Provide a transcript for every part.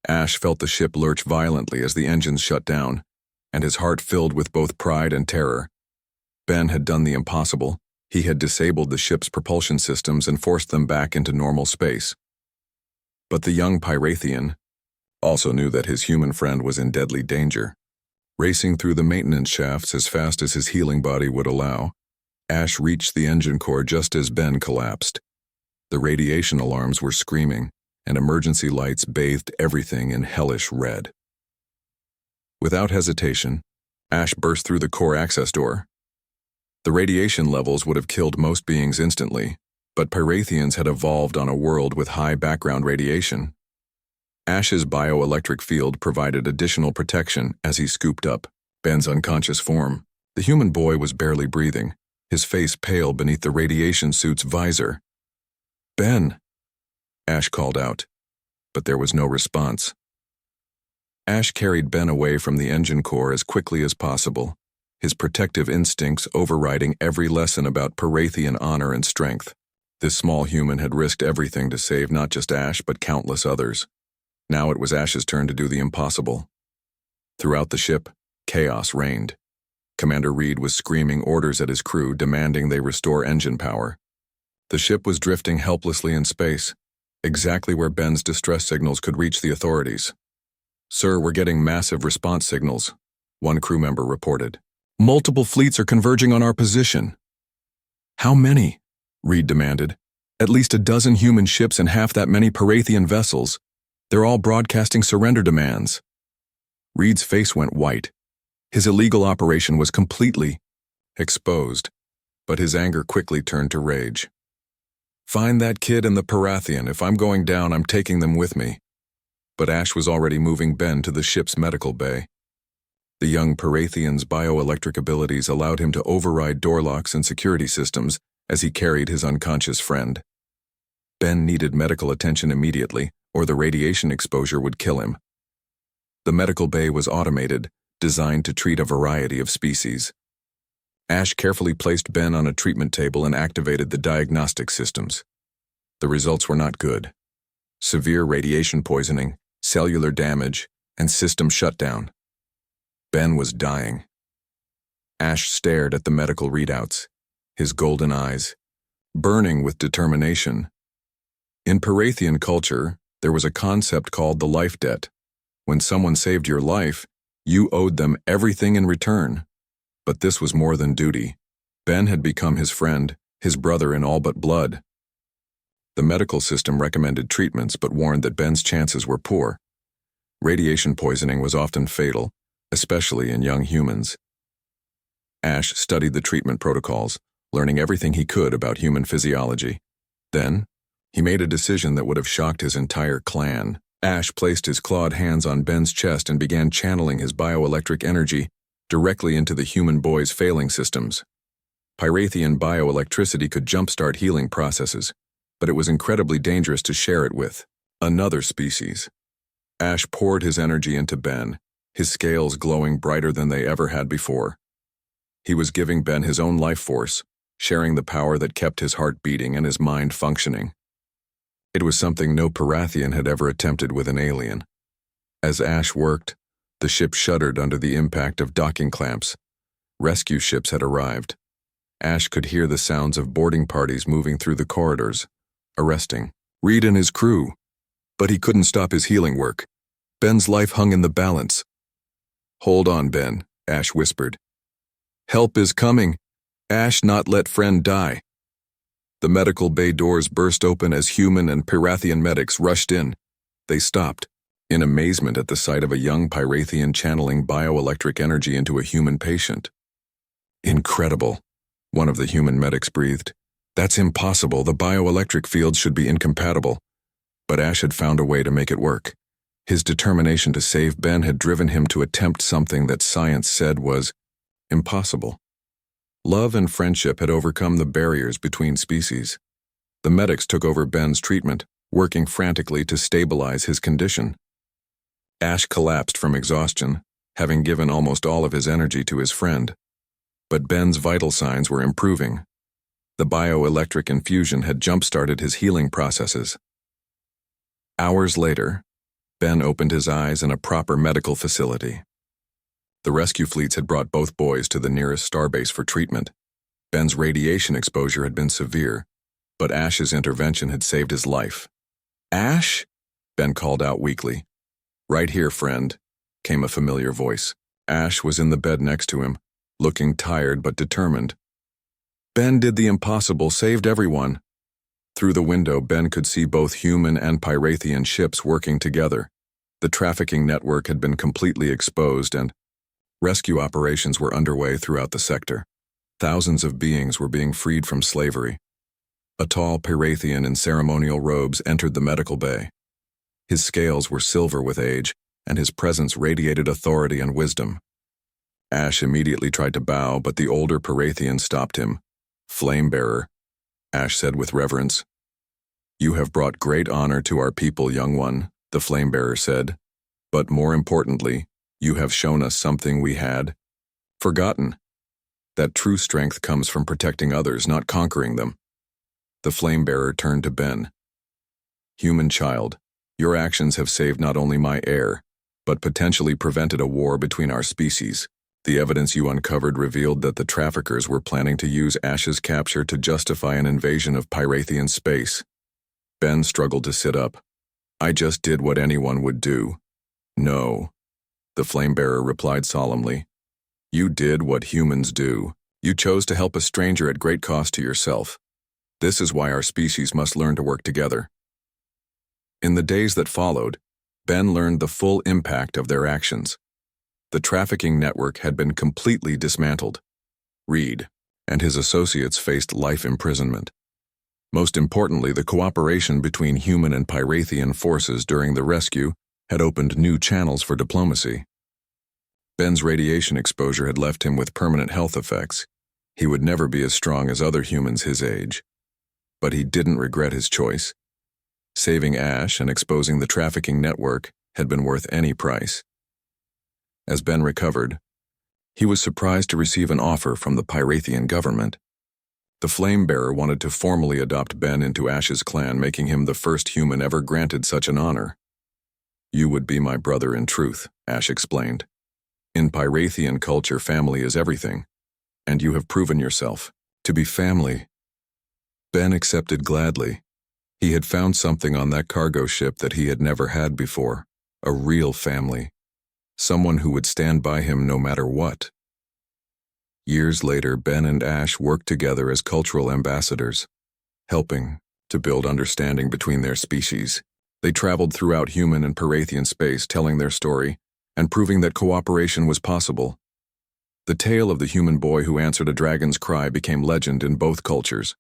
Ash felt the ship lurch violently as the engines shut down, and his heart filled with both pride and terror. Ben had done the impossible. He had disabled the ship's propulsion systems and forced them back into normal space. But the young Pyrathian also knew that his human friend was in deadly danger. Racing through the maintenance shafts as fast as his healing body would allow, Ash reached the engine core just as Ben collapsed. The radiation alarms were screaming, and emergency lights bathed everything in hellish red. Without hesitation, Ash burst through the core access door. The radiation levels would have killed most beings instantly, but Pyrathians had evolved on a world with high background radiation. Ash's bioelectric field provided additional protection as he scooped up Ben's unconscious form. The human boy was barely breathing, his face pale beneath the radiation suit's visor. "Ben!" Ash called out, but there was no response. Ash carried Ben away from the engine core as quickly as possible, his protective instincts overriding every lesson about Pyrathian honor and strength. This small human had risked everything to save not just Ash but countless others. Now it was Ash's turn to do the impossible. Throughout the ship, chaos reigned. Commander Reed was screaming orders at his crew, demanding they restore engine power. The ship was drifting helplessly in space, exactly where Ben's distress signals could reach the authorities. "Sir, we're getting massive response signals," one crew member reported. "Multiple fleets are converging on our position." "How many?" Reed demanded. "At least a dozen human ships and half that many Pyrathian vessels. They're all broadcasting surrender demands." Reed's face went white. His illegal operation was completely exposed, but his anger quickly turned to rage. "Find that kid and the Pyrathian. If I'm going down, I'm taking them with me." But Ash was already moving Ben to the ship's medical bay. The young Pyrathian's bioelectric abilities allowed him to override door locks and security systems as he carried his unconscious friend. Ben needed medical attention immediately, or the radiation exposure would kill him. The medical bay was automated, designed to treat a variety of species. Ash carefully placed Ben on a treatment table and activated the diagnostic systems. The results were not good. Severe radiation poisoning, cellular damage, and system shutdown. Ben was dying. Ash stared at the medical readouts, his golden eyes burning with determination. In Pyrathian culture, there was a concept called the life debt. When someone saved your life, you owed them everything in return. But this was more than duty. Ben had become his friend, his brother in all but blood. The medical system recommended treatments but warned that Ben's chances were poor. Radiation poisoning was often fatal, especially in young humans. Ash studied the treatment protocols, learning everything he could about human physiology. Then, he made a decision that would have shocked his entire clan. Ash placed his clawed hands on Ben's chest and began channeling his bioelectric energy directly into the human boy's failing systems. Pyrathian bioelectricity could jumpstart healing processes, but it was incredibly dangerous to share it with another species. Ash poured his energy into Ben, his scales glowing brighter than they ever had before. He was giving Ben his own life force, sharing the power that kept his heart beating and his mind functioning. It was something no Pyrathian had ever attempted with an alien. As Ash worked, the ship shuddered under the impact of docking clamps. Rescue ships had arrived. Ash could hear the sounds of boarding parties moving through the corridors, arresting Reed and his crew. But he couldn't stop his healing work. Ben's life hung in the balance. "Hold on, Ben," Ash whispered. "Help is coming. Ash, not let friend die." The medical bay doors burst open as human and Pyrathian medics rushed in. They stopped, in amazement at the sight of a young Pyrathian channeling bioelectric energy into a human patient. "Incredible," one of the human medics breathed. "That's impossible. The bioelectric fields should be incompatible." But Ash had found a way to make it work. His determination to save Ben had driven him to attempt something that science said was impossible. Love and friendship had overcome the barriers between species. The medics took over Ben's treatment, working frantically to stabilize his condition. Ash collapsed from exhaustion, having given almost all of his energy to his friend. But Ben's vital signs were improving. The bioelectric infusion had jump-started his healing processes. Hours later, Ben opened his eyes in a proper medical facility. The rescue fleets had brought both boys to the nearest starbase for treatment. Ben's radiation exposure had been severe, but Ash's intervention had saved his life. "Ash?" Ben called out weakly. "Right here, friend," came a familiar voice. Ash was in the bed next to him, looking tired but determined. "Ben did the impossible, saved everyone." Through the window, Ben could see both human and Pyrathian ships working together. The trafficking network had been completely exposed and rescue operations were underway throughout the sector. Thousands of beings were being freed from slavery. A tall Pyrathian in ceremonial robes entered the medical bay. His scales were silver with age, and his presence radiated authority and wisdom. Ash immediately tried to bow, but the older Pyrathian stopped him. "Flame-bearer," Ash said with reverence. "You have brought great honor to our people, young one," the flame-bearer said. "But more importantly, you have shown us something we had forgotten. That true strength comes from protecting others, not conquering them." The flame-bearer turned to Ben. "Human child, your actions have saved not only my heir, but potentially prevented a war between our species. The evidence you uncovered revealed that the traffickers were planning to use Ash's capture to justify an invasion of Pyrathian space." Ben struggled to sit up. "I just did what anyone would do." "No," the flame-bearer replied solemnly. "You did what humans do. You chose to help a stranger at great cost to yourself. This is why our species must learn to work together." In the days that followed, Ben learned the full impact of their actions. The trafficking network had been completely dismantled. Reed and his associates faced life imprisonment. Most importantly, the cooperation between human and Pyrathian forces during the rescue had opened new channels for diplomacy. Ben's radiation exposure had left him with permanent health effects. He would never be as strong as other humans his age. But he didn't regret his choice. Saving Ash and exposing the trafficking network had been worth any price. As Ben recovered, he was surprised to receive an offer from the Pyrathian government. The flame-bearer wanted to formally adopt Ben into Ash's clan, making him the first human ever granted such an honor. "You would be my brother in truth," Ash explained. "In Pyrathian culture, family is everything, and you have proven yourself to be family." Ben accepted gladly. He had found something on that cargo ship that he had never had before, a real family, someone who would stand by him no matter what. Years later, Ben and Ash worked together as cultural ambassadors, helping to build understanding between their species. They traveled throughout human and Pyrathian space, telling their story and proving that cooperation was possible. The tale of the human boy who answered a dragon's cry became legend in both cultures.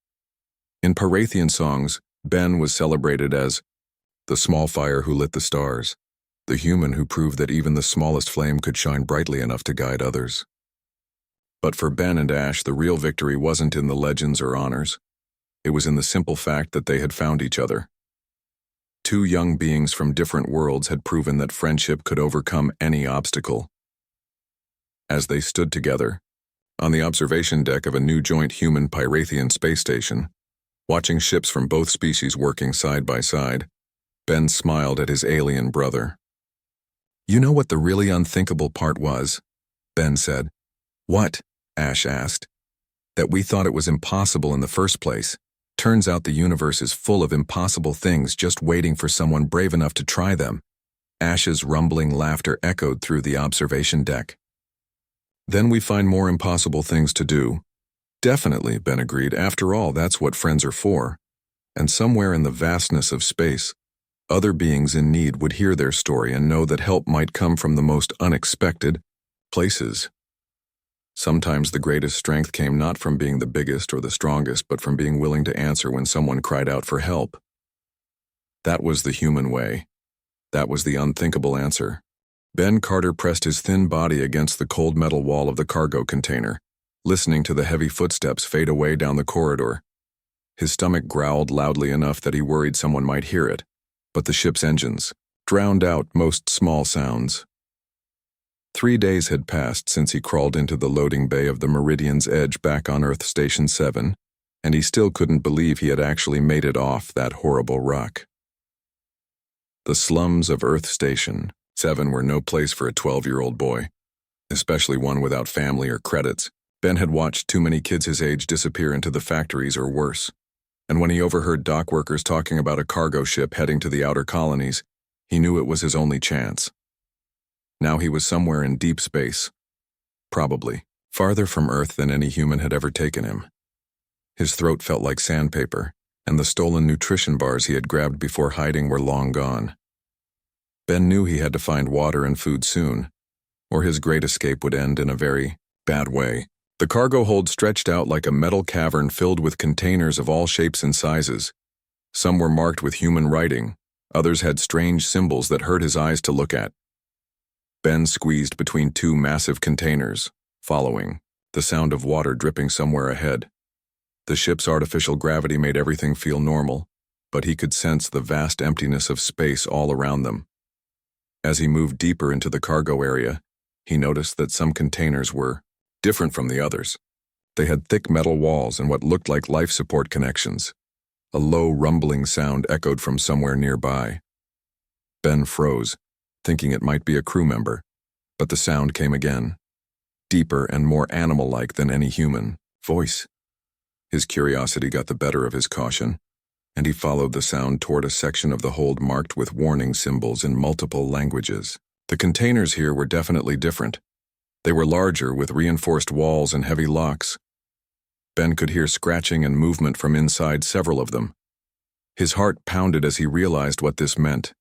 In Pyrathian songs, Ben was celebrated as the small fire who lit the stars, the human who proved that even the smallest flame could shine brightly enough to guide others. But for Ben and Ash, the real victory wasn't in the legends or honors. It was in the simple fact that they had found each other. Two young beings from different worlds had proven that friendship could overcome any obstacle. As they stood together, on the observation deck of a new joint human Pyrathian space station, watching ships from both species working side by side, Ben smiled at his alien brother. "You know what the really unthinkable part was?" Ben said. "What?" Ash asked. "That we thought it was impossible in the first place. Turns out the universe is full of impossible things just waiting for someone brave enough to try them." Ash's rumbling laughter echoed through the observation deck. "Then we find more impossible things to do." "Definitely," Ben agreed. "After all, that's what friends are for." And somewhere in the vastness of space, other beings in need would hear their story and know that help might come from the most unexpected places. Sometimes the greatest strength came not from being the biggest or the strongest, but from being willing to answer when someone cried out for help. That was the human way. That was the unthinkable answer. Ben Carter pressed his thin body against the cold metal wall of the cargo container, listening to the heavy footsteps fade away down the corridor. His stomach growled loudly enough that he worried someone might hear it, but the ship's engines drowned out most small sounds. 3 days had passed since he crawled into the loading bay of the Meridian's Edge back on Earth Station 7, and he still couldn't believe he had actually made it off that horrible rock. The slums of Earth Station 7 were no place for a 12-year-old boy, especially one without family or credits. Ben had watched too many kids his age disappear into the factories or worse. And when he overheard dock workers talking about a cargo ship heading to the outer colonies, he knew it was his only chance. Now he was somewhere in deep space, probably farther from Earth than any human had ever taken him. His throat felt like sandpaper, and the stolen nutrition bars he had grabbed before hiding were long gone. Ben knew he had to find water and food soon, or his great escape would end in a very bad way. The cargo hold stretched out like a metal cavern filled with containers of all shapes and sizes. Some were marked with human writing, others had strange symbols that hurt his eyes to look at. Ben squeezed between two massive containers, following, the sound of water dripping somewhere ahead. The ship's artificial gravity made everything feel normal, but he could sense the vast emptiness of space all around them. As he moved deeper into the cargo area, he noticed that some containers were different from the others. They had thick metal walls and what looked like life support connections. A low rumbling sound echoed from somewhere nearby. Ben froze, thinking it might be a crew member, but the sound came again, deeper and more animal-like than any human voice. His curiosity got the better of his caution, and he followed the sound toward a section of the hold marked with warning symbols in multiple languages. The containers here were definitely different. They were larger, with reinforced walls and heavy locks. Ben could hear scratching and movement from inside several of them. His heart pounded as he realized what this meant.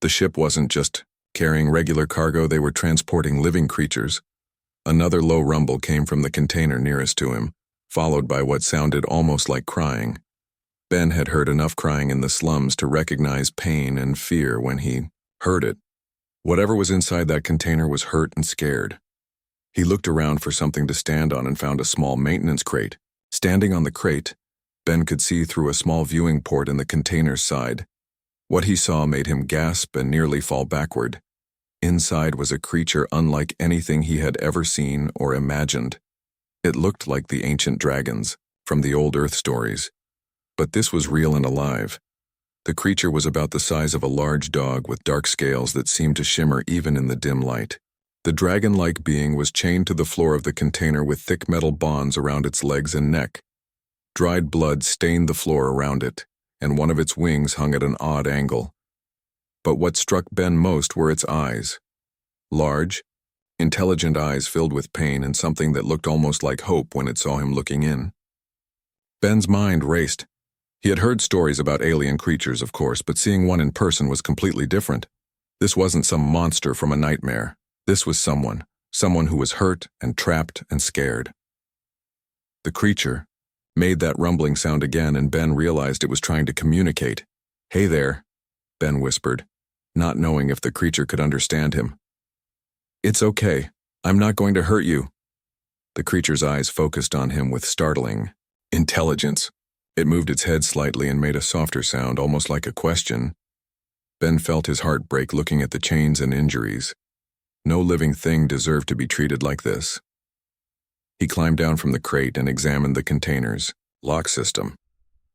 The ship wasn't just carrying regular cargo, they were transporting living creatures. Another low rumble came from the container nearest to him, followed by what sounded almost like crying. Ben had heard enough crying in the slums to recognize pain and fear when he heard it. Whatever was inside that container was hurt and scared. He looked around for something to stand on and found a small maintenance crate. Standing on the crate, Ben could see through a small viewing port in the container's side. What he saw made him gasp and nearly fall backward. Inside was a creature unlike anything he had ever seen or imagined. It looked like the ancient dragons from the old Earth stories. But this was real and alive. The creature was about the size of a large dog with dark scales that seemed to shimmer even in the dim light. The dragon-like being was chained to the floor of the container with thick metal bonds around its legs and neck. Dried blood stained the floor around it, and one of its wings hung at an odd angle. But what struck Ben most were its eyes. Large, intelligent eyes filled with pain and something that looked almost like hope when it saw him looking in. Ben's mind raced. He had heard stories about alien creatures, of course, but seeing one in person was completely different. This wasn't some monster from a nightmare. This was someone who was hurt and trapped and scared. The creature made that rumbling sound again, and Ben realized it was trying to communicate. "Hey there," Ben whispered, not knowing if the creature could understand him. "It's okay. I'm not going to hurt you." The creature's eyes focused on him with startling intelligence. It moved its head slightly and made a softer sound, almost like a question. Ben felt his heart break looking at the chains and injuries. No living thing deserved to be treated like this. He climbed down from the crate and examined the container's lock system.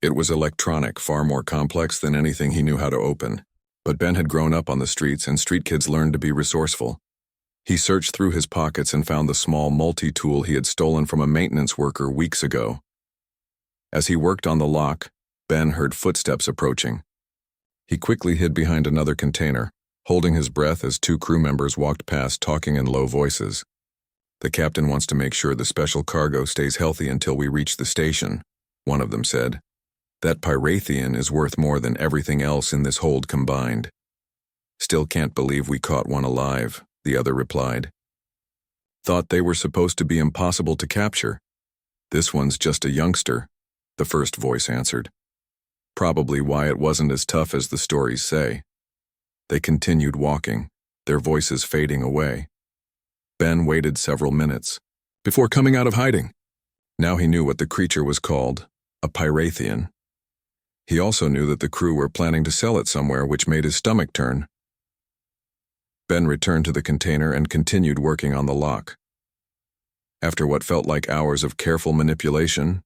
It was electronic, far more complex than anything he knew how to open. But Ben had grown up on the streets, and street kids learned to be resourceful. He searched through his pockets and found the small multi-tool he had stolen from a maintenance worker weeks ago. As he worked on the lock, Ben heard footsteps approaching. He quickly hid behind another container, holding his breath as two crew members walked past talking in low voices. "The captain wants to make sure the special cargo stays healthy until we reach the station," one of them said. "That Pyrathian is worth more than everything else in this hold combined." "Still can't believe we caught one alive," the other replied. "Thought they were supposed to be impossible to capture." "This one's just a youngster," the first voice answered. "Probably why it wasn't as tough as the stories say." They continued walking, their voices fading away. Ben waited several minutes before coming out of hiding. Now he knew what the creature was called, a Pyrathian. He also knew that the crew were planning to sell it somewhere, which made his stomach turn. Ben returned to the container and continued working on the lock. After what felt like hours of careful manipulation,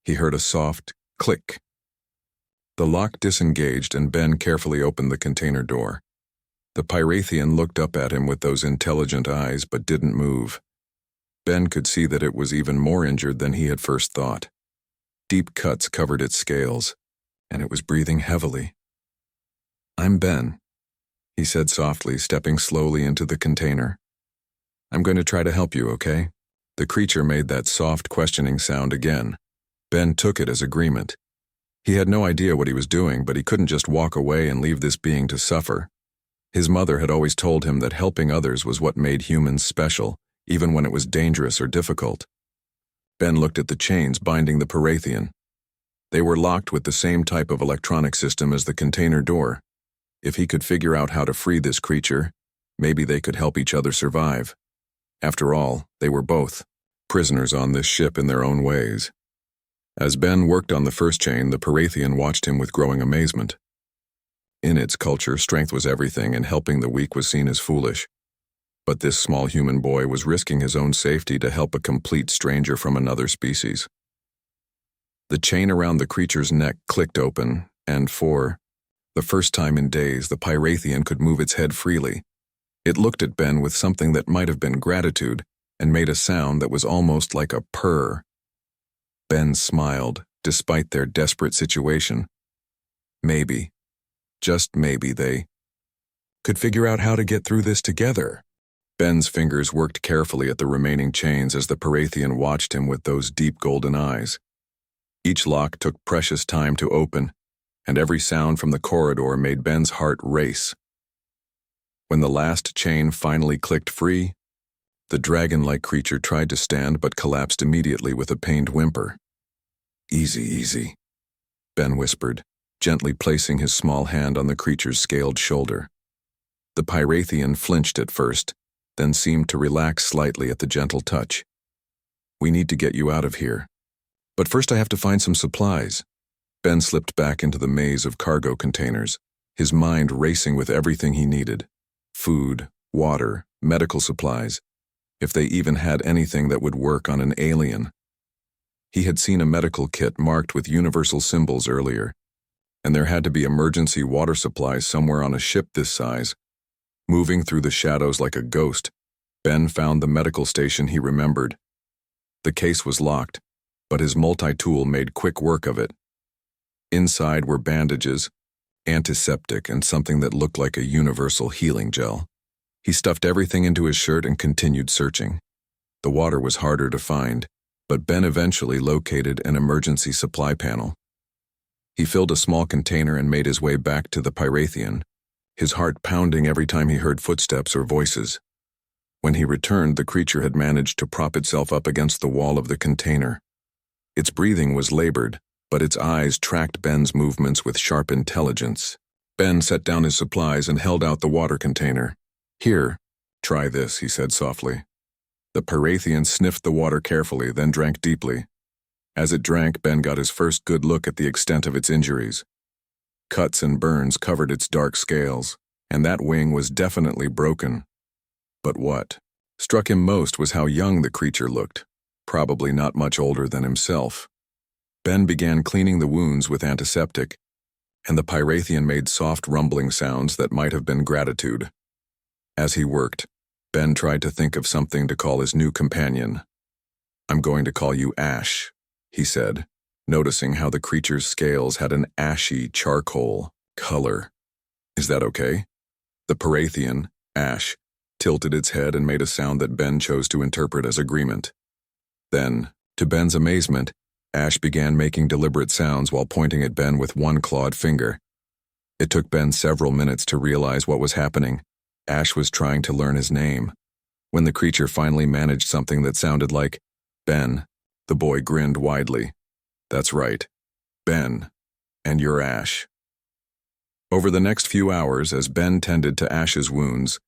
he heard a soft click. The lock disengaged and Ben carefully opened the container door. The Pyrathian looked up at him with those intelligent eyes but didn't move. Ben could see that it was even more injured than he had first thought. Deep cuts covered its scales, and it was breathing heavily. "I'm Ben," he said softly, stepping slowly into the container. "I'm going to try to help you, okay?" The creature made that soft, questioning sound again. Ben took it as agreement. He had no idea what he was doing, but he couldn't just walk away and leave this being to suffer. His mother had always told him that helping others was what made humans special, even when it was dangerous or difficult. Ben looked at the chains binding the Pyrathian. They were locked with the same type of electronic system as the container door. If he could figure out how to free this creature, maybe they could help each other survive. After all, they were both prisoners on this ship in their own ways. As Ben worked on the first chain, the Pyrathian watched him with growing amazement. In its culture, strength was everything, and helping the weak was seen as foolish. But this small human boy was risking his own safety to help a complete stranger from another species. The chain around the creature's neck clicked open, and for the first time in days, the Pyrathian could move its head freely. It looked at Ben with something that might have been gratitude, and made a sound that was almost like a purr. Ben smiled, despite their desperate situation. Maybe, just maybe, they could figure out how to get through this together. Ben's fingers worked carefully at the remaining chains as the Pyrathian watched him with those deep golden eyes. Each lock took precious time to open, and every sound from the corridor made Ben's heart race. When the last chain finally clicked free, the dragon-like creature tried to stand but collapsed immediately with a pained whimper. "Easy, easy," Ben whispered, gently placing his small hand on the creature's scaled shoulder. The Pyrathian flinched at first, then seemed to relax slightly at the gentle touch. "We need to get you out of here. But first I have to find some supplies." Ben slipped back into the maze of cargo containers, his mind racing with everything he needed. Food, water, medical supplies, if they even had anything that would work on an alien. He had seen a medical kit marked with universal symbols earlier, and there had to be emergency water supplies somewhere on a ship this size. Moving through the shadows like a ghost, Ben found the medical station he remembered. The case was locked, but his multi-tool made quick work of it. Inside were bandages, antiseptic, and something that looked like a universal healing gel. He stuffed everything into his shirt and continued searching. The water was harder to find, but Ben eventually located an emergency supply panel. He filled a small container and made his way back to the Pyrathian, his heart pounding every time he heard footsteps or voices. When he returned, the creature had managed to prop itself up against the wall of the container. Its breathing was labored, but its eyes tracked Ben's movements with sharp intelligence. Ben set down his supplies and held out the water container. "Here, try this," he said softly. The Pyrathian sniffed the water carefully, then drank deeply. As it drank, Ben got his first good look at the extent of its injuries. Cuts and burns covered its dark scales, and that wing was definitely broken. But what struck him most was how young the creature looked, probably not much older than himself. Ben began cleaning the wounds with antiseptic, and the Pyrathian made soft rumbling sounds that might have been gratitude. As he worked, Ben tried to think of something to call his new companion. "I'm going to call you Ash," he said, noticing how the creature's scales had an ashy charcoal color. "Is that okay?" The Pyrathian, Ash, tilted its head and made a sound that Ben chose to interpret as agreement. Then, to Ben's amazement, Ash began making deliberate sounds while pointing at Ben with one clawed finger. It took Ben several minutes to realize what was happening. Ash was trying to learn his name. When the creature finally managed something that sounded like Ben, the boy grinned widely. "That's right, Ben, and you're Ash." Over the next few hours, as Ben tended to Ash's wounds,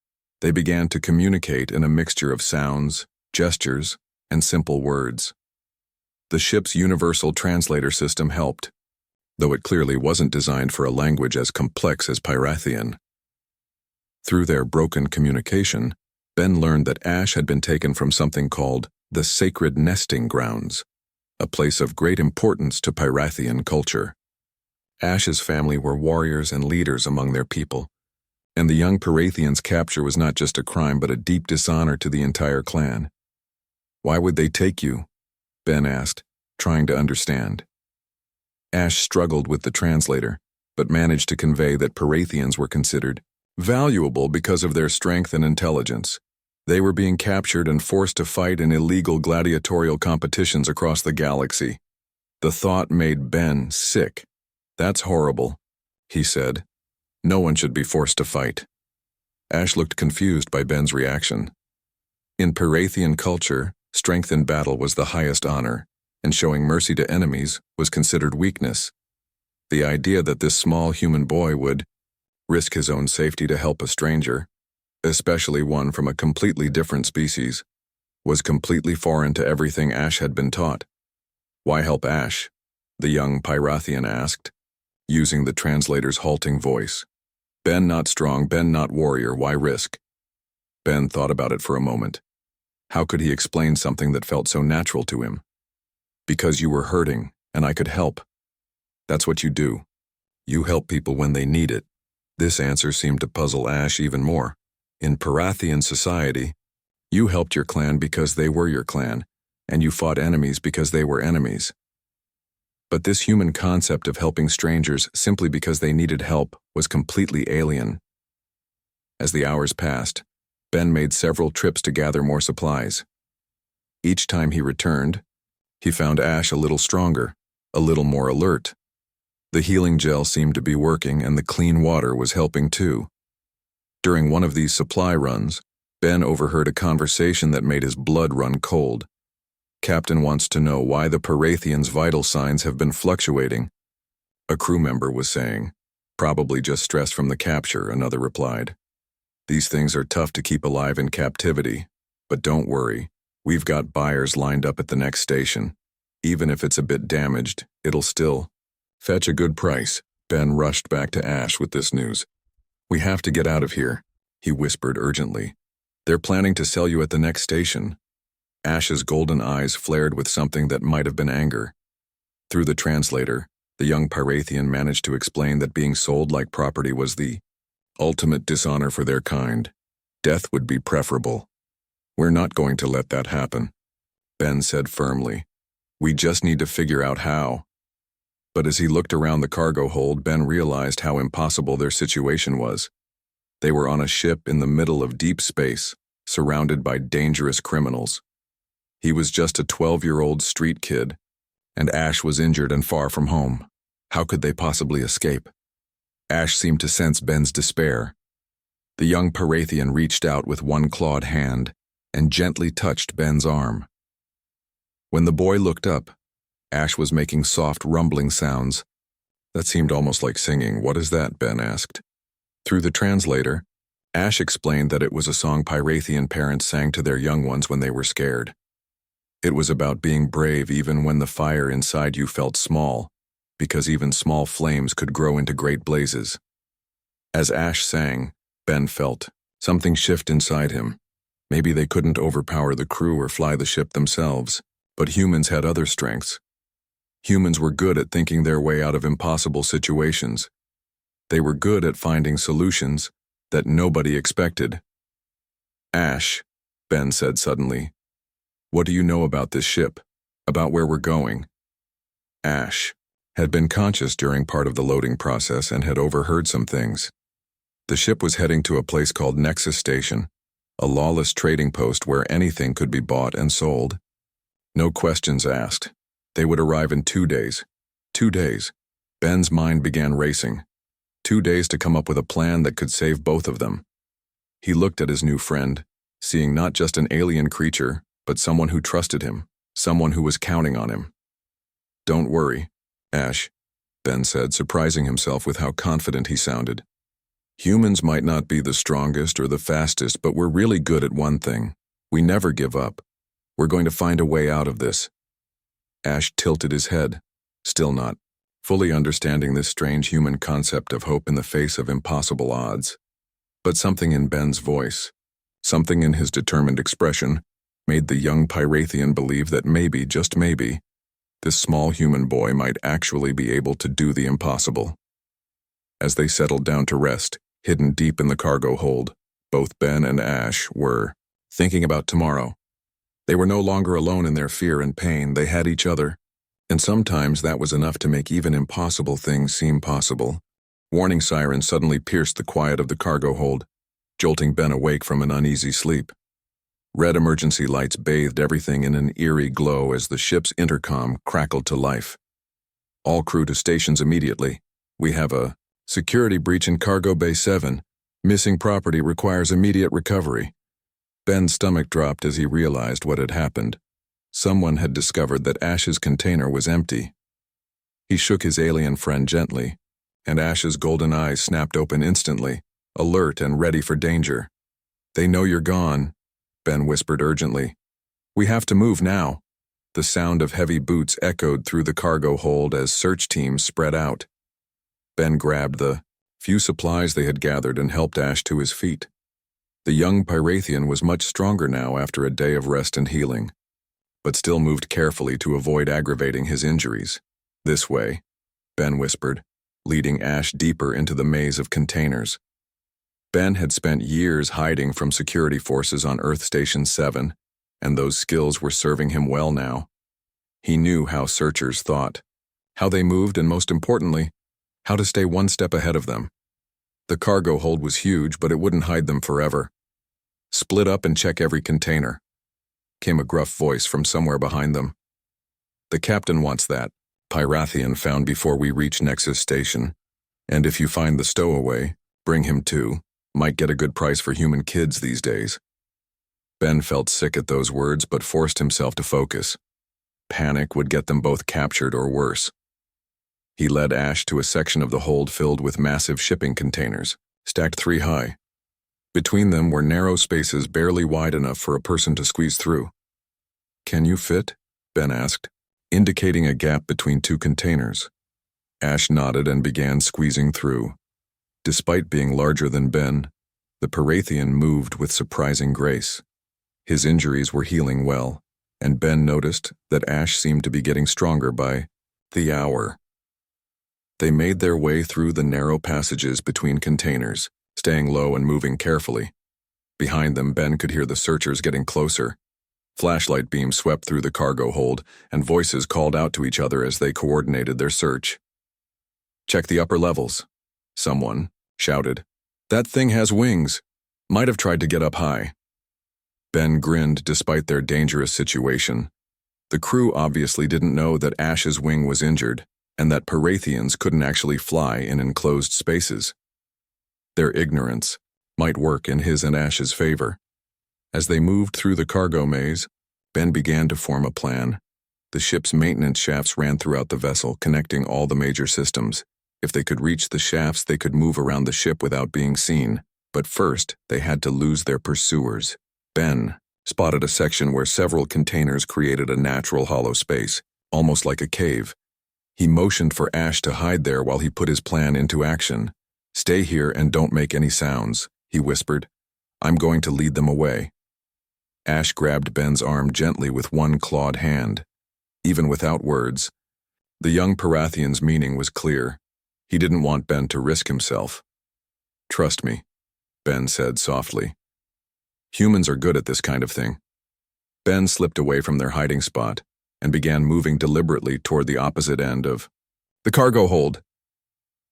they began to communicate in a mixture of sounds, gestures, and simple words. The ship's universal translator system helped, though it clearly wasn't designed for a language as complex as Pyrathian. Through their broken communication, Ben learned that Ash had been taken from something called the Sacred Nesting Grounds, a place of great importance to Pyrathian culture. Ash's family were warriors and leaders among their people, and the young Parathians' capture was not just a crime but a deep dishonor to the entire clan. "Why would they take you?" Ben asked, trying to understand. Ash struggled with the translator, but managed to convey that Parathians were considered valuable because of their strength and intelligence. They were being captured and forced to fight in illegal gladiatorial competitions across the galaxy. The thought made Ben sick. "That's horrible," he said. "No one should be forced to fight." Ash looked confused by Ben's reaction. In Parathian culture, strength in battle was the highest honor, and showing mercy to enemies was considered weakness. The idea that this small human boy would risk his own safety to help a stranger, especially one from a completely different species, was completely foreign to everything Ash had been taught. "Why help Ash?" the young Pyrathian asked, using the translator's halting voice. "Ben not strong, Ben not warrior, why risk?" Ben thought about it for a moment. How could he explain something that felt so natural to him? "Because you were hurting, and I could help. That's what you do. You help people when they need it." This answer seemed to puzzle Ash even more. In Parathian society, you helped your clan because they were your clan, and you fought enemies because they were enemies. But this human concept of helping strangers simply because they needed help was completely alien. As the hours passed, Ben made several trips to gather more supplies. Each time he returned, he found Ash a little stronger, a little more alert. The healing gel seemed to be working, and the clean water was helping too. During one of these supply runs, Ben overheard a conversation that made his blood run cold. "Captain wants to know why the Parathians' vital signs have been fluctuating," a crew member was saying. "Probably just stress from the capture," another replied. "These things are tough to keep alive in captivity, but don't worry, we've got buyers lined up at the next station. Even if it's a bit damaged, it'll still fetch a good price." Ben rushed back to Ash with this news. "We have to get out of here," he whispered urgently. "They're planning to sell you at the next station." Ash's golden eyes flared with something that might have been anger. Through the translator, the young Parathian managed to explain that being sold like property was the ultimate dishonor for their kind. Death would be preferable. "We're not going to let that happen," Ben said firmly. "We just need to figure out how." But as he looked around the cargo hold, Ben realized how impossible their situation was. They were on a ship in the middle of deep space, surrounded by dangerous criminals. He was just a 12-year-old street kid, and Ash was injured and far from home. How could they possibly escape? Ash seemed to sense Ben's despair. The young Parathian reached out with one clawed hand and gently touched Ben's arm. When the boy looked up, Ash was making soft rumbling sounds. That seemed almost like singing. "What is that?" Ben asked. Through the translator, Ash explained that it was a song Parathian parents sang to their young ones when they were scared. It was about being brave even when the fire inside you felt small, because even small flames could grow into great blazes. As Ash sang, Ben felt something shift inside him. Maybe they couldn't overpower the crew or fly the ship themselves, but humans had other strengths. Humans were good at thinking their way out of impossible situations. They were good at finding solutions that nobody expected. "Ash," Ben said suddenly, "what do you know about this ship? About where we're going?" Ash had been conscious during part of the loading process and had overheard some things. The ship was heading to a place called Nexus Station, a lawless trading post where anything could be bought and sold. No questions asked. They would arrive in 2 days. 2 days. Ben's mind began racing. 2 days to come up with a plan that could save both of them. He looked at his new friend, seeing not just an alien creature, but someone who trusted him, someone who was counting on him. "Don't worry, Ash," Ben said, surprising himself with how confident he sounded. "Humans might not be the strongest or the fastest, but we're really good at one thing. We never give up. We're going to find a way out of this." Ash tilted his head, still not fully understanding this strange human concept of hope in the face of impossible odds. But something in Ben's voice, something in his determined expression, made the young Pyrathian believe that maybe, just maybe, This small human boy might actually be able to do the impossible. As they settled down to rest, hidden deep in the cargo hold, both Ben and Ash were thinking about tomorrow. They were no longer alone in their fear and pain. They had each other, and sometimes that was enough to make even impossible things seem possible. Warning sirens suddenly pierced the quiet of the cargo hold, jolting Ben awake from an uneasy sleep. Red emergency lights bathed everything in an eerie glow as the ship's intercom crackled to life. All crew to stations immediately. We have a security breach in Cargo Bay 7. Missing property requires immediate recovery. Ben's stomach dropped as he realized what had happened. Someone had discovered that Ash's container was empty. He shook his alien friend gently, and Ash's golden eyes snapped open instantly, alert and ready for danger. "They know you're gone," Ben whispered urgently. "We have to move now." The sound of heavy boots echoed through the cargo hold as search teams spread out. Ben grabbed the few supplies they had gathered and helped Ash to his feet. The young Pyrathian was much stronger now after a day of rest and healing, but still moved carefully to avoid aggravating his injuries. "This way," Ben whispered, leading Ash deeper into the maze of containers. Ben had spent years hiding from security forces on Earth Station 7, and those skills were serving him well now. He knew how searchers thought, how they moved, and most importantly, how to stay one step ahead of them. The cargo hold was huge, but it wouldn't hide them forever. "Split up and check every container," came a gruff voice from somewhere behind them. "The captain wants that Pyrathian found before we reach Nexus Station. And if you find the stowaway, bring him too. Might get a good price for human kids these days." Ben felt sick at those words but forced himself to focus. Panic would get them both captured or worse. He led Ash to a section of the hold filled with massive shipping containers, stacked 3 high. Between them were narrow spaces barely wide enough for a person to squeeze through. "Can you fit?" Ben asked, indicating a gap between 2 containers. Ash nodded and began squeezing through. Despite being larger than Ben, the Pyrathian moved with surprising grace. His injuries were healing well, and Ben noticed that Ash seemed to be getting stronger by the hour. They made their way through the narrow passages between containers, staying low and moving carefully. Behind them, Ben could hear the searchers getting closer. Flashlight beams swept through the cargo hold, and voices called out to each other as they coordinated their search. "Check the upper levels," someone shouted. "That thing has wings. Might have tried to get up high." Ben grinned despite their dangerous situation. The crew obviously didn't know that Ash's wing was injured, and that Pyrathians couldn't actually fly in enclosed spaces. Their ignorance might work in his and Ash's favor. As they moved through the cargo maze, Ben began to form a plan. The ship's maintenance shafts ran throughout the vessel, connecting all the major systems. If they could reach the shafts, they could move around the ship without being seen. But first, they had to lose their pursuers. Ben spotted a section where several containers created a natural hollow space, almost like a cave. He motioned for Ash to hide there while he put his plan into action. "Stay here and don't make any sounds," he whispered. "I'm going to lead them away." Ash grabbed Ben's arm gently with one clawed hand. Even without words, the young Pyrathian's meaning was clear. He didn't want Ben to risk himself. "Trust me," Ben said softly. "Humans are good at this kind of thing." Ben slipped away from their hiding spot and began moving deliberately toward the opposite end of the cargo hold.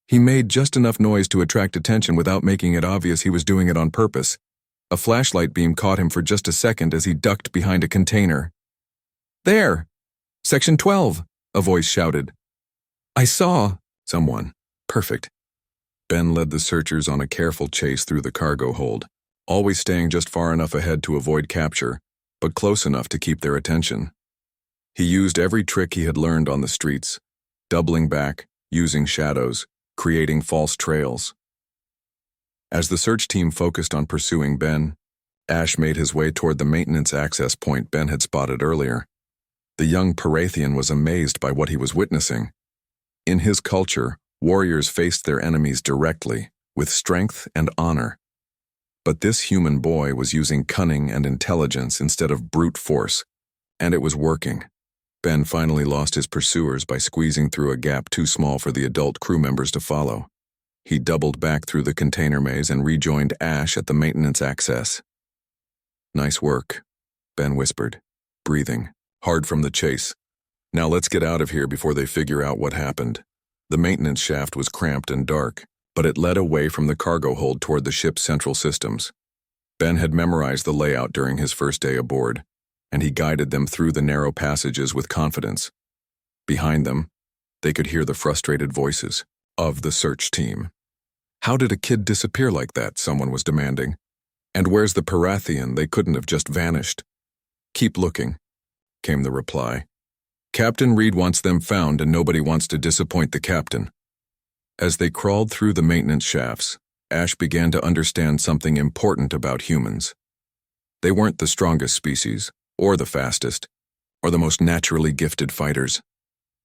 He made just enough noise to attract attention without making it obvious he was doing it on purpose. A flashlight beam caught him for just a second as he ducked behind a container. "There! Section 12!" a voice shouted. "I saw someone." Perfect. Ben led the searchers on a careful chase through the cargo hold, always staying just far enough ahead to avoid capture, but close enough to keep their attention. He used every trick he had learned on the streets, doubling back, using shadows, creating false trails. As the search team focused on pursuing Ben, Ash made his way toward the maintenance access point Ben had spotted earlier. The young Pyrathian was amazed by what he was witnessing. In his culture, warriors faced their enemies directly, with strength and honor. But this human boy was using cunning and intelligence instead of brute force, and it was working. Ben finally lost his pursuers by squeezing through a gap too small for the adult crew members to follow. He doubled back through the container maze and rejoined Ash at the maintenance access. "Nice work," Ben whispered, breathing hard from the chase. "Now let's get out of here before they figure out what happened." The maintenance shaft was cramped and dark, but it led away from the cargo hold toward the ship's central systems. Ben had memorized the layout during his first day aboard, and he guided them through the narrow passages with confidence. Behind them, they could hear the frustrated voices of the search team. "How did a kid disappear like that?" someone was demanding. "And where's the Parathian? They couldn't have just vanished." "Keep looking," came the reply. "Captain Reed wants them found, and nobody wants to disappoint the captain." As they crawled through the maintenance shafts, Ash began to understand something important about humans. They weren't the strongest species, or the fastest, or the most naturally gifted fighters.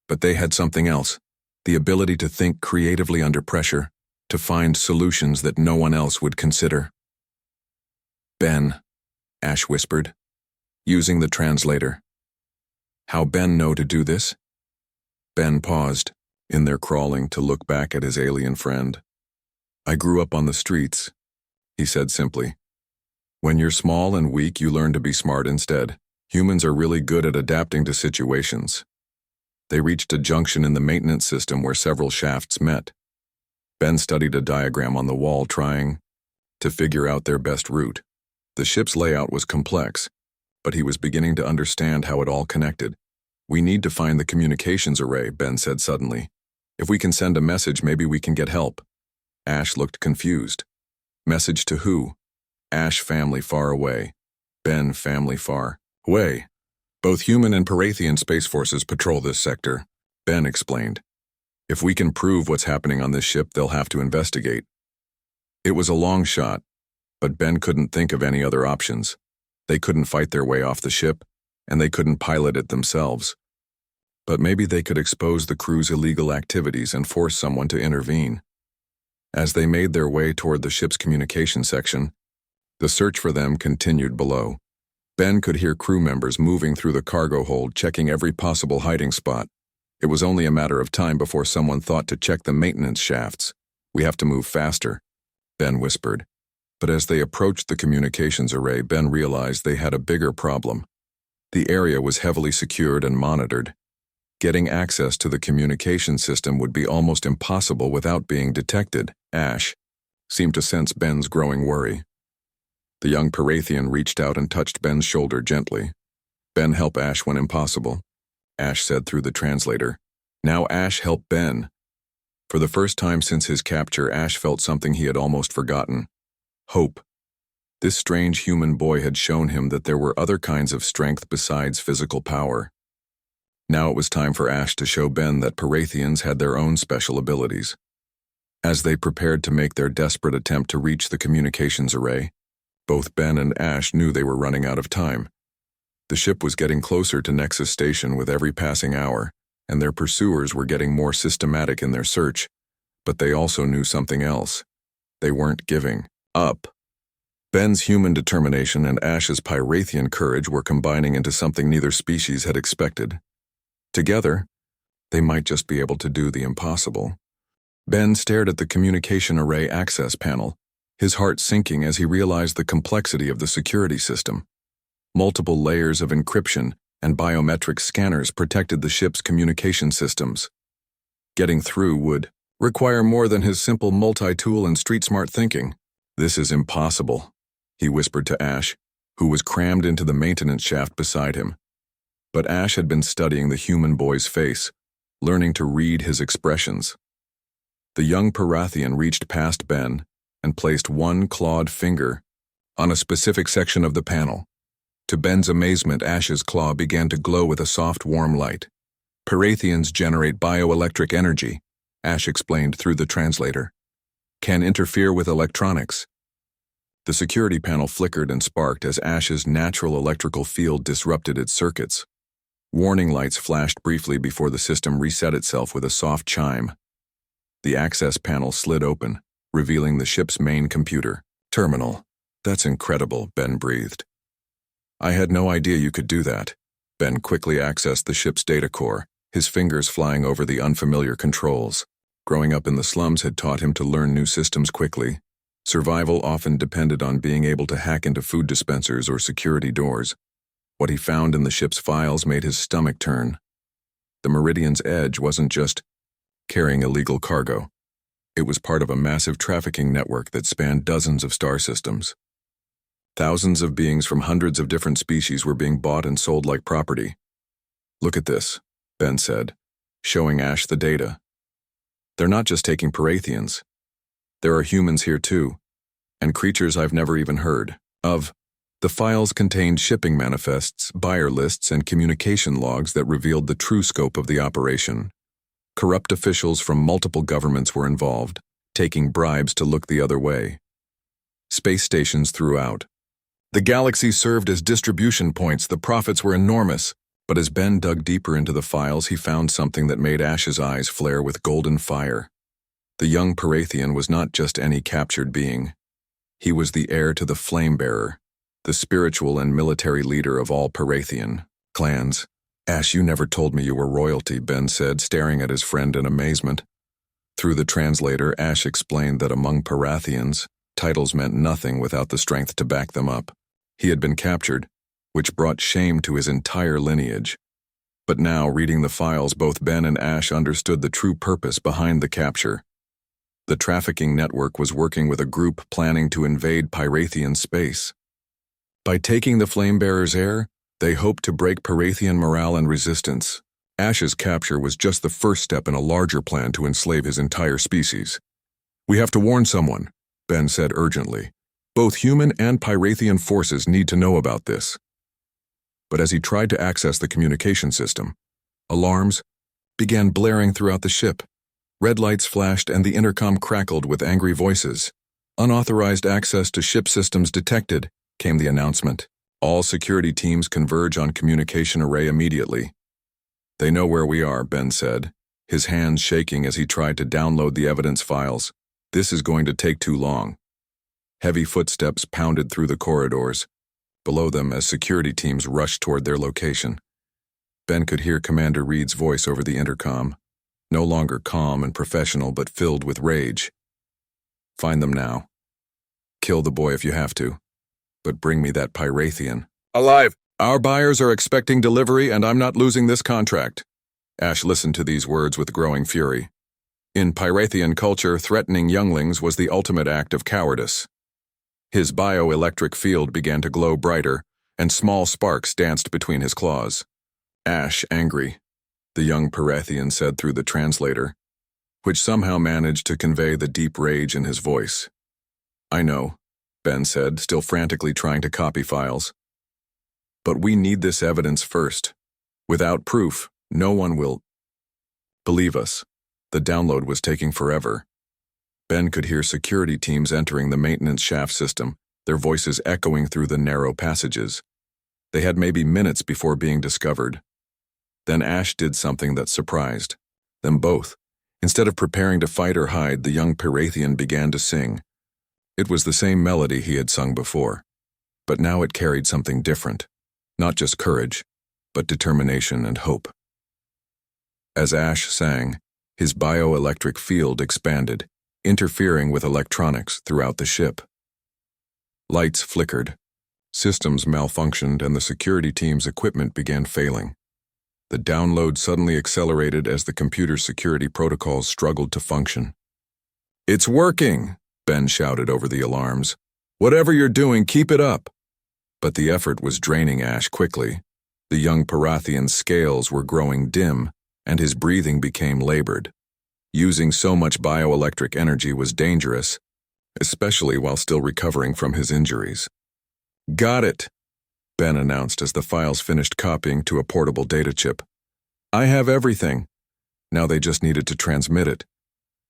But they had something else, the ability to think creatively under pressure, to find solutions that no one else would consider. "Ben," Ash whispered, using the translator. "How Ben know to do this?" Ben paused, in their crawling, to look back at his alien friend. "I grew up on the streets," he said simply. "When you're small and weak, you learn to be smart instead. Humans are really good at adapting to situations." They reached a junction in the maintenance system where several shafts met. Ben studied a diagram on the wall, trying to figure out their best route. The ship's layout was complex, but he was beginning to understand how it all connected. "We need to find the communications array," Ben said suddenly. "If we can send a message, maybe we can get help." Ash looked confused. "Message to who?" "Ash family far away. Ben family far away. Both human and Parathian space forces patrol this sector," Ben explained. "If we can prove what's happening on this ship, they'll have to investigate." It was a long shot, but Ben couldn't think of any other options. They couldn't fight their way off the ship, and they couldn't pilot it themselves. But maybe they could expose the crew's illegal activities and force someone to intervene. As they made their way toward the ship's communication section, the search for them continued below. Ben could hear crew members moving through the cargo hold, checking every possible hiding spot. It was only a matter of time before someone thought to check the maintenance shafts. "We have to move faster," Ben whispered. But as they approached the communications array, Ben realized they had a bigger problem. The area was heavily secured and monitored. Getting access to the communication system would be almost impossible without being detected. Ash seemed to sense Ben's growing worry. The young Parathian reached out and touched Ben's shoulder gently. "Ben help Ash when impossible," Ash said through the translator. Now Ash helped Ben. For the first time since his capture, Ash felt something he had almost forgotten. Hope. This strange human boy had shown him that there were other kinds of strength besides physical power. Now it was time for Ash to show Ben that Parathians had their own special abilities. As they prepared to make their desperate attempt to reach the communications array, both Ben and Ash knew they were running out of time. The ship was getting closer to Nexus Station with every passing hour, and their pursuers were getting more systematic in their search. But they also knew something else. They weren't giving up. Ben's human determination and Ash's Parathian courage were combining into something neither species had expected. Together, they might just be able to do the impossible. Ben stared at the communication array access panel, his heart sinking as he realized the complexity of the security system. Multiple layers of encryption and biometric scanners protected the ship's communication systems. Getting through would require more than his simple multi-tool and street-smart thinking. "This is impossible," he whispered to Ash, who was crammed into the maintenance shaft beside him. But Ash had been studying the human boy's face, learning to read his expressions. The young Parathian reached past Ben and placed one clawed finger on a specific section of the panel. To Ben's amazement, Ash's claw began to glow with a soft, warm light. "Parathians generate bioelectric energy," Ash explained through the translator. "Can interfere with electronics." The security panel flickered and sparked as Ash's natural electrical field disrupted its circuits. Warning lights flashed briefly before the system reset itself with a soft chime. The access panel slid open, revealing the ship's main computer terminal. "That's incredible," Ben breathed. "I had no idea you could do that." Ben quickly accessed the ship's data core, his fingers flying over the unfamiliar controls. Growing up in the slums had taught him to learn new systems quickly. Survival often depended on being able to hack into food dispensers or security doors. What he found in the ship's files made his stomach turn. The Meridian's edge wasn't just carrying illegal cargo. It was part of a massive trafficking network that spanned dozens of star systems. Thousands of beings from hundreds of different species were being bought and sold like property. "Look at this," Ben said, showing Ash the data. "They're not just taking Parathians. There are humans here too, and creatures I've never even heard of." The files contained shipping manifests, buyer lists, and communication logs that revealed the true scope of the operation. Corrupt officials from multiple governments were involved, taking bribes to look the other way. Space stations throughout. The galaxy served as distribution points. The profits were enormous, but as Ben dug deeper into the files, he found something that made Ash's eyes flare with golden fire. The young Parathian was not just any captured being. He was the heir to the Flame-Bearer, the spiritual and military leader of all Parathian clans. "Ash, you never told me you were royalty," Ben said, staring at his friend in amazement. Through the translator, Ash explained that among Parathians, titles meant nothing without the strength to back them up. He had been captured, which brought shame to his entire lineage. But now, reading the files, both Ben and Ash understood the true purpose behind the capture. The trafficking network was working with a group planning to invade Parathian space. By taking the Flame-Bearer's heir, they hoped to break Parathian morale and resistance. Ash's capture was just the first step in a larger plan to enslave his entire species. "We have to warn someone," Ben said urgently. "Both human and Parathian forces need to know about this." But as he tried to access the communication system, alarms began blaring throughout the ship. Red lights flashed and the intercom crackled with angry voices. "Unauthorized access to ship systems detected," came the announcement. "All security teams converge on communication array immediately." "They know where we are," Ben said, his hands shaking as he tried to download the evidence files. "This is going to take too long." Heavy footsteps pounded through the corridors, below them as security teams rushed toward their location. Ben could hear Commander Reed's voice over the intercom, no longer calm and professional but filled with rage. "Find them now. Kill the boy if you have to. But bring me that Parathian. Alive! Our buyers are expecting delivery and I'm not losing this contract." Ash listened to these words with growing fury. In Parathian culture, threatening younglings was the ultimate act of cowardice. His bioelectric field began to glow brighter, and small sparks danced between his claws. "Ash, angry," the young Parathian said through the translator, which somehow managed to convey the deep rage in his voice. "I know," Ben said, still frantically trying to copy files. "But we need this evidence first. Without proof, no one will believe us." The download was taking forever. Ben could hear security teams entering the maintenance shaft system, their voices echoing through the narrow passages. They had maybe minutes before being discovered. Then Ash did something that surprised them both. Instead of preparing to fight or hide, the young Parathian began to sing. It was the same melody he had sung before, but now it carried something different. Not just courage, but determination and hope. As Ash sang, his bioelectric field expanded, interfering with electronics throughout the ship. Lights flickered, systems malfunctioned, and the security team's equipment began failing. The download suddenly accelerated as the computer security protocols struggled to function. "It's working!" Ben shouted over the alarms. "Whatever you're doing, keep it up!" But the effort was draining Ash quickly. The young Parathian's scales were growing dim, and his breathing became labored. Using so much bioelectric energy was dangerous, especially while still recovering from his injuries. "Got it," Ben announced as the files finished copying to a portable data chip. "I have everything." Now they just needed to transmit it.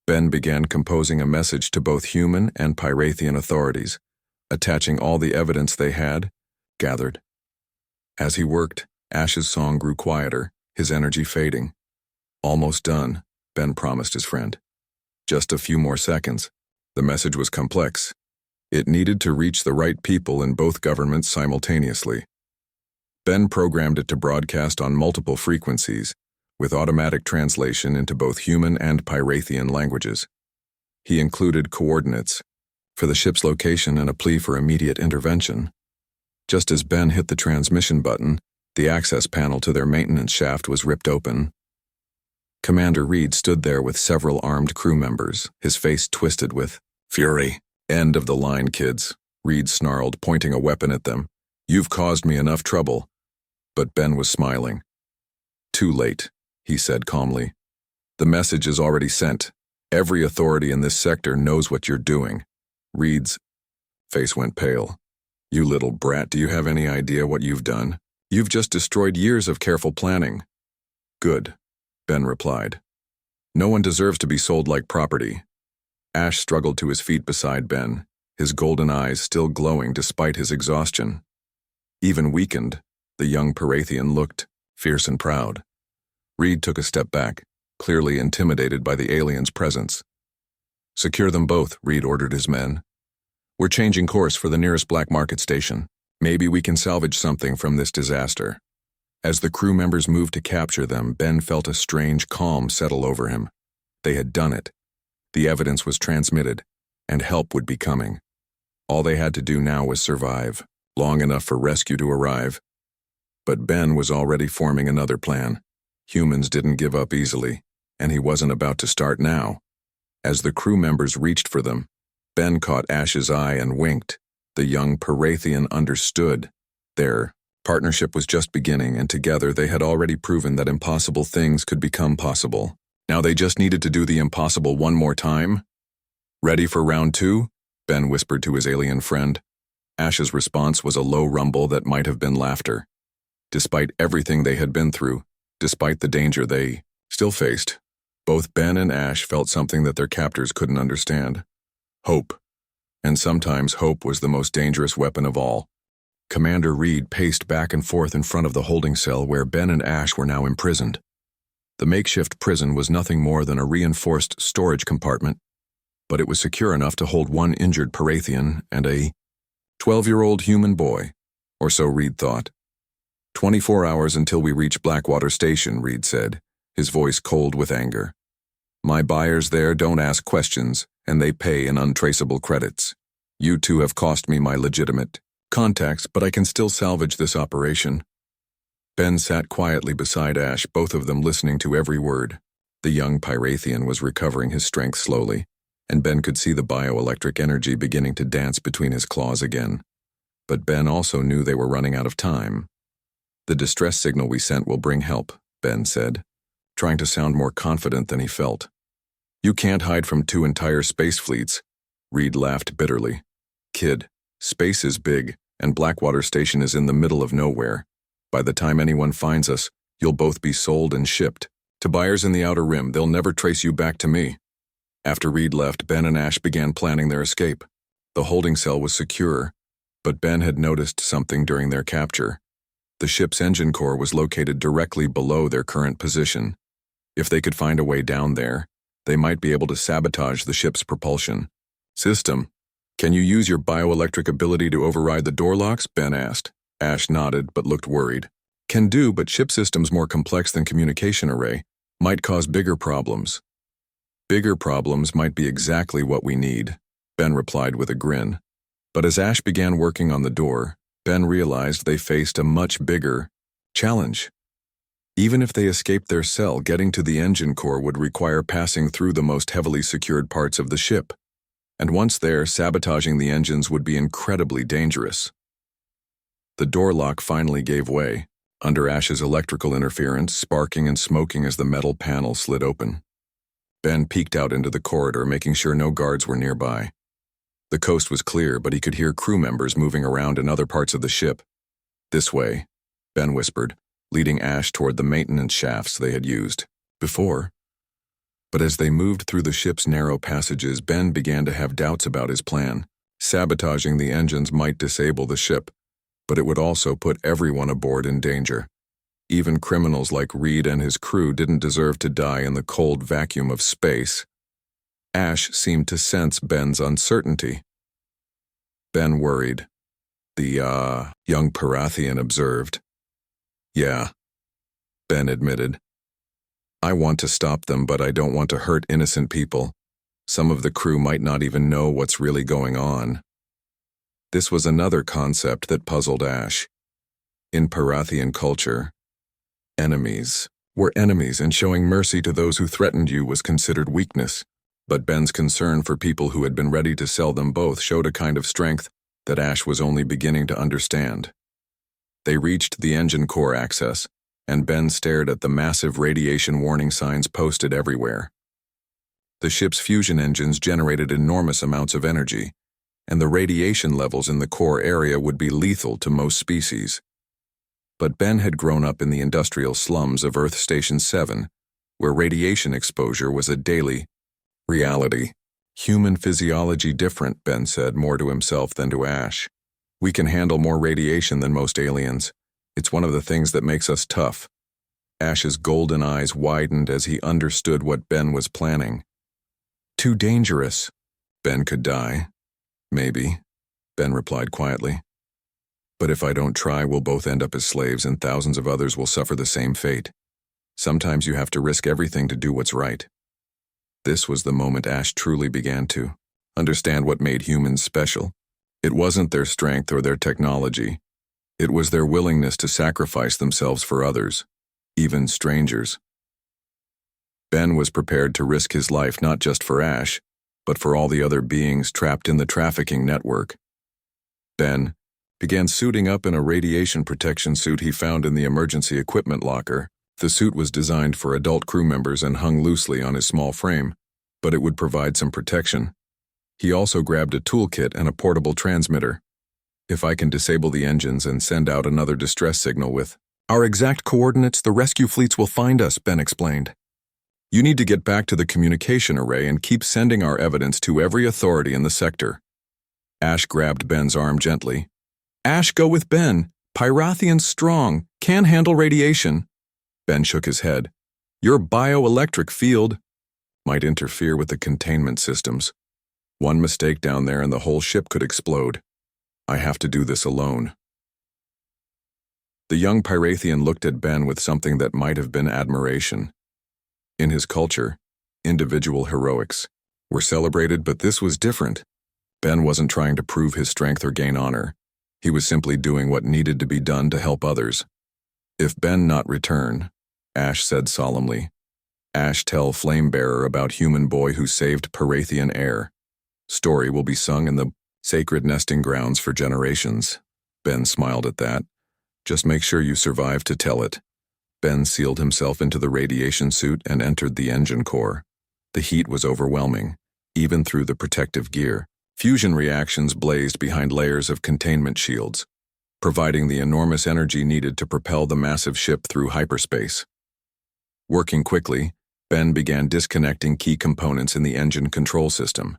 Ben began composing a message to both human and Parathian authorities, attaching all the evidence they had gathered. As he worked, Ash's song grew quieter, his energy fading. "Almost done," Ben promised his friend. "Just a few more seconds." The message was complex. It needed to reach the right people in both governments simultaneously. Ben programmed it to broadcast on multiple frequencies, with automatic translation into both human and Pyrathian languages. He included coordinates for the ship's location and a plea for immediate intervention. Just as Ben hit the transmission button, the access panel to their maintenance shaft was ripped open. Commander Reed stood there with several armed crew members, his face twisted with fury. "End of the line, kids," Reed snarled, pointing a weapon at them. "You've caused me enough trouble." But Ben was smiling. "Too late," he said calmly. "The message is already sent. Every authority in this sector knows what you're doing." Reed's face went pale. "You little brat, do you have any idea what you've done? You've just destroyed years of careful planning." "Good," Ben replied. "No one deserves to be sold like property." Ash struggled to his feet beside Ben, his golden eyes still glowing despite his exhaustion. Even weakened, the young Pyrathian looked fierce and proud. Reed took a step back, clearly intimidated by the alien's presence. "Secure them both," Reed ordered his men. "We're changing course for the nearest black market station. Maybe we can salvage something from this disaster." As the crew members moved to capture them, Ben felt a strange calm settle over him. They had done it. The evidence was transmitted, and help would be coming. All they had to do now was survive, long enough for rescue to arrive. But Ben was already forming another plan. Humans didn't give up easily, and he wasn't about to start now. As the crew members reached for them, Ben caught Ash's eye and winked. The young Pyrathian understood. Their partnership was just beginning, and together they had already proven that impossible things could become possible. Now they just needed to do the impossible one more time. "Ready for round two?" Ben whispered to his alien friend. Ash's response was a low rumble that might have been laughter. Despite everything they had been through, despite the danger they still faced, both Ben and Ash felt something that their captors couldn't understand. Hope. And sometimes hope was the most dangerous weapon of all. Commander Reed paced back and forth in front of the holding cell where Ben and Ash were now imprisoned. The makeshift prison was nothing more than a reinforced storage compartment, but it was secure enough to hold one injured Pyrathian and a 12-year-old human boy, or so Reed thought. 24 hours until we reach Blackwater Station, Reed said, his voice cold with anger. "My buyers there don't ask questions, and they pay in untraceable credits. You two have cost me my legitimate contacts, but I can still salvage this operation." Ben sat quietly beside Ash, both of them listening to every word. The young Pyrathian was recovering his strength slowly, and Ben could see the bioelectric energy beginning to dance between his claws again. But Ben also knew they were running out of time. "The distress signal we sent will bring help," Ben said, trying to sound more confident than he felt. "You can't hide from two entire space fleets." Reed laughed bitterly. "Kid, space is big, and Blackwater Station is in the middle of nowhere. By the time anyone finds us, you'll both be sold and shipped. To buyers in the Outer Rim, they'll never trace you back to me." After Reed left, Ben and Ash began planning their escape. The holding cell was secure, but Ben had noticed something during their capture. The ship's engine core was located directly below their current position. If they could find a way down there, they might be able to sabotage the ship's propulsion system. "Can you use your bioelectric ability to override the door locks?" Ben asked. Ash nodded but looked worried. "Can do, but ship systems more complex than communication array. Might cause bigger problems." "Bigger problems might be exactly what we need," Ben replied with a grin. But as Ash began working on the door, Ben realized they faced a much bigger challenge. Even if they escaped their cell, getting to the engine core would require passing through the most heavily secured parts of the ship. And once there, sabotaging the engines would be incredibly dangerous. The door lock finally gave way, under Ash's electrical interference, sparking and smoking as the metal panel slid open. Ben peeked out into the corridor, making sure no guards were nearby. The coast was clear, but he could hear crew members moving around in other parts of the ship. "This way," Ben whispered, leading Ash toward the maintenance shafts they had used before. But as they moved through the ship's narrow passages, Ben began to have doubts about his plan. Sabotaging the engines might disable the ship, but it would also put everyone aboard in danger. Even criminals like Reed and his crew didn't deserve to die in the cold vacuum of space. Ash seemed to sense Ben's uncertainty. Ben worried. The young Pyrathian observed. Yeah, Ben admitted. I want to stop them, but I don't want to hurt innocent people. Some of the crew might not even know what's really going on. This was another concept that puzzled Ash. In Parathian culture, enemies were enemies, and showing mercy to those who threatened you was considered weakness. But Ben's concern for people who had been ready to sell them both showed a kind of strength that Ash was only beginning to understand. They reached the engine core access, and Ben stared at the massive radiation warning signs posted everywhere. The ship's fusion engines generated enormous amounts of energy, and the radiation levels in the core area would be lethal to most species. But Ben had grown up in the industrial slums of Earth Station 7, where radiation exposure was a daily reality. Human physiology different, Ben said, more to himself than to Ash. We can handle more radiation than most aliens. It's one of the things that makes us tough. Ash's golden eyes widened as he understood what Ben was planning. Too dangerous. Ben could die. Maybe, Ben replied quietly. But if I don't try, we'll both end up as slaves, and thousands of others will suffer the same fate. Sometimes you have to risk everything to do what's right. This was the moment Ash truly began to understand what made humans special. It wasn't their strength or their technology. It was their willingness to sacrifice themselves for others, even strangers. Ben was prepared to risk his life not just for Ash, but for all the other beings trapped in the trafficking network. Ben began suiting up in a radiation protection suit he found in the emergency equipment locker. The suit was designed for adult crew members and hung loosely on his small frame, but it would provide some protection. He also grabbed a toolkit and a portable transmitter. If I can disable the engines and send out another distress signal with our exact coordinates, the rescue fleets will find us, Ben explained. You need to get back to the communication array and keep sending our evidence to every authority in the sector. Ash grabbed Ben's arm gently. Ash, go with Ben. Pyrathian's strong, can handle radiation. Ben shook his head. Your bioelectric field might interfere with the containment systems. One mistake down there and the whole ship could explode. I have to do this alone. The young Pyrathian looked at Ben with something that might have been admiration. In his culture, individual heroics were celebrated, but this was different. Ben wasn't trying to prove his strength or gain honor. He was simply doing what needed to be done to help others. If Ben not return, Ash said solemnly, Ash tell Flamebearer about human boy who saved Pyrathian air. Story will be sung in the sacred nesting grounds for generations. Ben smiled at that. Just make sure you survive to tell it. Ben sealed himself into the radiation suit and entered the engine core. The heat was overwhelming, even through the protective gear. Fusion reactions blazed behind layers of containment shields, providing the enormous energy needed to propel the massive ship through hyperspace. Working quickly, Ben began disconnecting key components in the engine control system.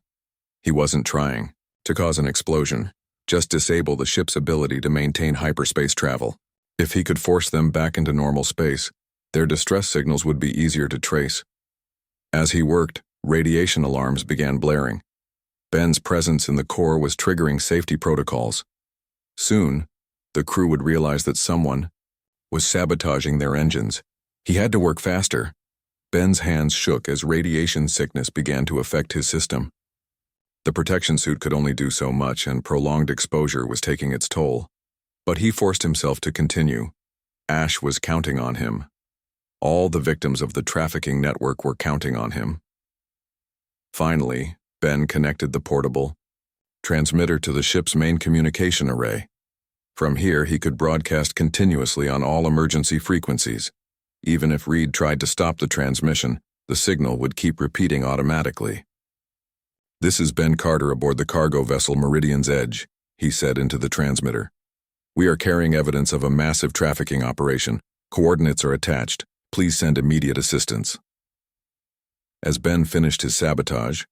He wasn't trying to cause an explosion, just disable the ship's ability to maintain hyperspace travel. If he could force them back into normal space, their distress signals would be easier to trace. As he worked, radiation alarms began blaring. Ben's presence in the core was triggering safety protocols. Soon, the crew would realize that someone was sabotaging their engines. He had to work faster. Ben's hands shook as radiation sickness began to affect his system. The protection suit could only do so much, and prolonged exposure was taking its toll. But he forced himself to continue. Ash was counting on him. All the victims of the trafficking network were counting on him. Finally, Ben connected the portable transmitter to the ship's main communication array. From here, he could broadcast continuously on all emergency frequencies. Even if Reed tried to stop the transmission, the signal would keep repeating automatically. This is Ben Carter aboard the cargo vessel Meridian's Edge, he said into the transmitter. We are carrying evidence of a massive trafficking operation. Coordinates are attached. Please send immediate assistance. As Ben finished his sabotage,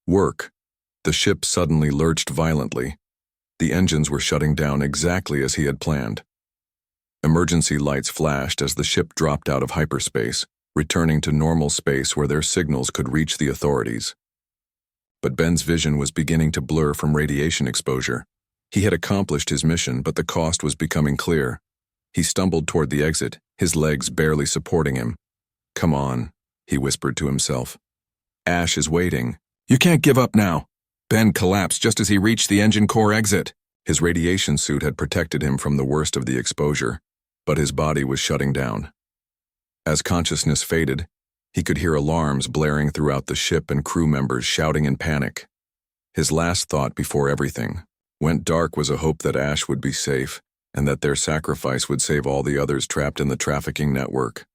the ship suddenly lurched violently. The engines were shutting down exactly as he had planned. Emergency lights flashed as the ship dropped out of hyperspace, returning to normal space where their signals could reach the authorities. But Ben's vision was beginning to blur from radiation exposure. He had accomplished his mission, but the cost was becoming clear. He stumbled toward the exit, his legs barely supporting him. "Come on," he whispered to himself. "Ash is waiting. You can't give up now." Ben collapsed just as he reached the engine core exit. His radiation suit had protected him from the worst of the exposure, but his body was shutting down. As consciousness faded, he could hear alarms blaring throughout the ship and crew members shouting in panic. His last thought before everything went dark was a hope that Ash would be safe and that their sacrifice would save all the others trapped in the trafficking network.